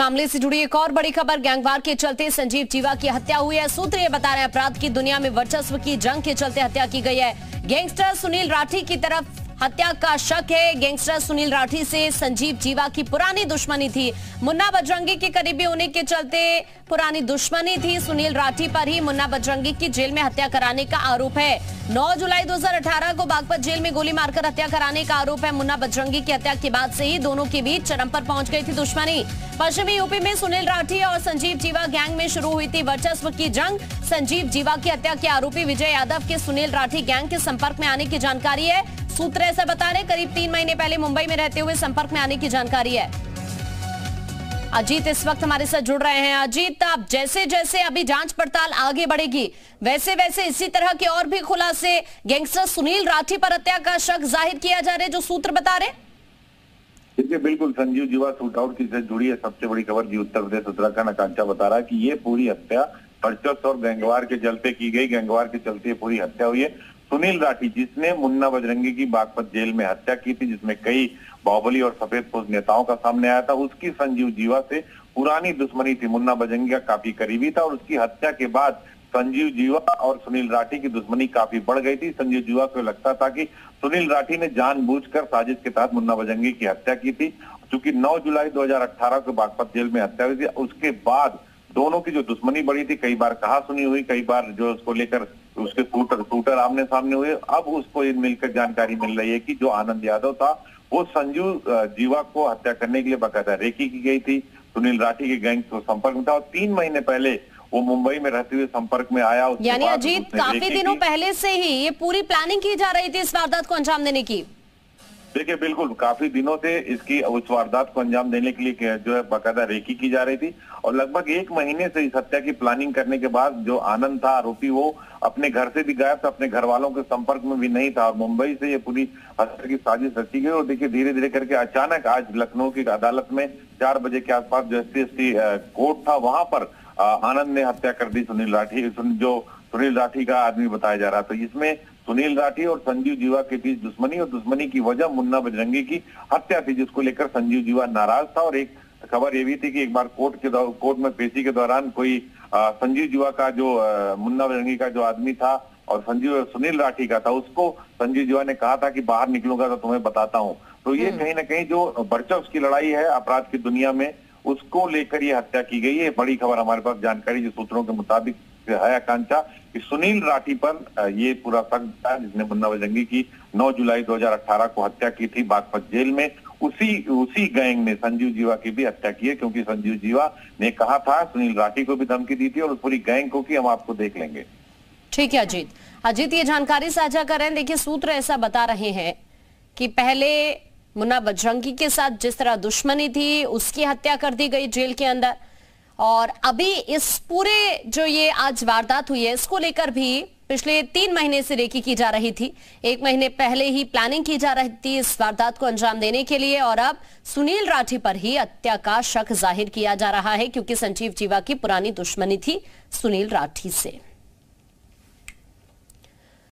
मामले से जुड़ी एक और बड़ी खबर, गैंगवार के चलते संजीव जीवा की हत्या हुई है। सूत्र ये बता रहे हैं अपराध की दुनिया में वर्चस्व की जंग के चलते हत्या की गई है। गैंगस्टर सुनील राठी की तरफ हत्या का शक है। गैंगस्टर सुनील राठी से संजीव जीवा की पुरानी दुश्मनी थी। मुन्ना बजरंगी के करीबी होने के चलते पुरानी दुश्मनी थी। सुनील राठी पर ही मुन्ना बजरंगी की जेल में हत्या कराने का आरोप है। 9 जुलाई 2018 को बागपत जेल में गोली मारकर हत्या कराने का आरोप है। मुन्ना बजरंगी की हत्या के बाद से ही दोनों के बीच चरम पर पहुंच गई थी दुश्मनी। पश्चिमी यूपी में सुनील राठी और संजीव जीवा गैंग में शुरू हुई थी वर्चस्व की जंग। संजीव जीवा की हत्या के आरोपी विजय यादव के सुनील राठी गैंग के संपर्क में आने की जानकारी है। सूत्र ऐसा बता रहे करीब 3 महीने पहले मुंबई में रहते हुए संपर्क में आने की जानकारी है। अजीत इस वक्त हमारे साथ जुड़ रहे हैं। अजीत, अब जैसे जैसे अभी जांच पड़ताल आगे बढ़ेगी वैसे वैसे इसी तरह के और भी खुलासे गैंगस्टर सुनील राठी पर हत्या का शक जाहिर किया जा रहा है, जो सूत्र बता रहे। देखिए, बिल्कुल संजीव जीवा शूट आउट की से जुड़ी है सबसे बड़ी खबर जी। उत्तर प्रदेश उत्तराखंड आकांक्षा बता रहा है कि ये पूरी हत्या वर्चस्व और गैंगवार के चलते की गई। गैंगवार के चलते पूरी हत्या हुई है। सुनील राठी जिसने मुन्ना बजरंगी की बागपत जेल में हत्या की थी, जिसमें कई बाहुबली और सफेदपोश नेताओं का सामने आया था, उसकी संजीव जीवा से पुरानी दुश्मनी थी। मुन्ना बजरंगी का काफी करीबी था और उसकी हत्या के बाद संजीव जीवा और सुनील राठी की दुश्मनी काफी बढ़ गई थी। संजीव जीवा को लगता था कि सुनील राठी ने जानबूझकर साजिश के तहत मुन्ना बजरंगी की हत्या की थी। चूंकि 9 जुलाई 2018 को बागपत जेल में हत्या हुई थी, उसके बाद दोनों की जो दुश्मनी बढ़ी थी, कई बार कहा सुनी हुई, कई बार जो उसको लेकर उसके शूटर आमने सामने हुए। अब उसको मिलकर जानकारी मिल रही है कि जो आनंद यादव था वो संजीव जीवा को हत्या करने के लिए बाकायदा रेकी की गई थी। सुनील राठी के गैंग को संपर्क में था और 3 महीने पहले वो मुंबई में रहते हुए संपर्क में आया। यानी अजीत, काफी दिनों पहले से ही ये पूरी प्लानिंग की जा रही थी इस वारदात को अंजाम देने की। देखिए, बिल्कुल काफी दिनों से इसकी उस वारदात को अंजाम देने के लिए जो है बाकायदा रेकी की जा रही थी और लगभग 1 महीने से इस हत्या की प्लानिंग करने के बाद जो आनंद था आरोपी, वो अपने घर से भी गायब था, अपने घर वालों के संपर्क में भी नहीं था और मुंबई से ये पूरी हत्या की साजिश रची गई। और देखिए, धीरे धीरे करके अचानक आज लखनऊ की अदालत में 4 बजे के आसपास जो ST कोर्ट था, वहां पर आनंद ने हत्या कर दी सुनील राठी, जो सुनील राठी का आदमी बताया जा रहा था। इसमें सुनील राठी और संजीव जीवा के बीच दुश्मनी और दुश्मनी की वजह मुन्ना बजरंगी की हत्या थी, जिसको लेकर संजीव जीवा नाराज था। और एक खबर ये भी थी कि एक बार कोर्ट में पेशी के दौरान कोई संजीव जीवा का जो मुन्ना बजरंगी का जो आदमी था और सुनील राठी का था, उसको संजीव जीवा ने कहा था कि बाहर निकलूंगा तो तुम्हें बताता हूँ। तो ये कहीं ना कहीं जो वर्चस्व की लड़ाई है अपराध की दुनिया में, उसको लेकर ये हत्या की गई है। बड़ी खबर हमारे पास जानकारी जो सूत्रों के मुताबिक है आकांक्षा कि सुनील राठी पर ये पूरा शक था, जिसने मुन्ना बजरंगी की 9 जुलाई 2018 को हत्या की थी बागपत जेल में। उसी गैंग ने संजीव जीवा की भी हत्या की है, क्योंकि संजीव जीवा ने कहा था, सुनील राठी को भी धमकी दी थी और उस पूरी गैंग को कि हम आपको देख लेंगे। ठीक है अजीत ये जानकारी साझा कर रहे हैं। देखिए, सूत्र ऐसा बता रहे हैं कि पहले मुन्ना बजरंगी के साथ जिस तरह दुश्मनी थी उसकी हत्या कर दी गई जेल के अंदर, और अभी इस पूरे जो ये आज वारदात हुई है इसको लेकर भी पिछले 3 महीने से रेकी की जा रही थी। 1 महीने पहले ही प्लानिंग की जा रही थी इस वारदात को अंजाम देने के लिए और अब सुनील राठी पर ही हत्या का शक जाहिर किया जा रहा है, क्योंकि संजीव जीवा की पुरानी दुश्मनी थी सुनील राठी से।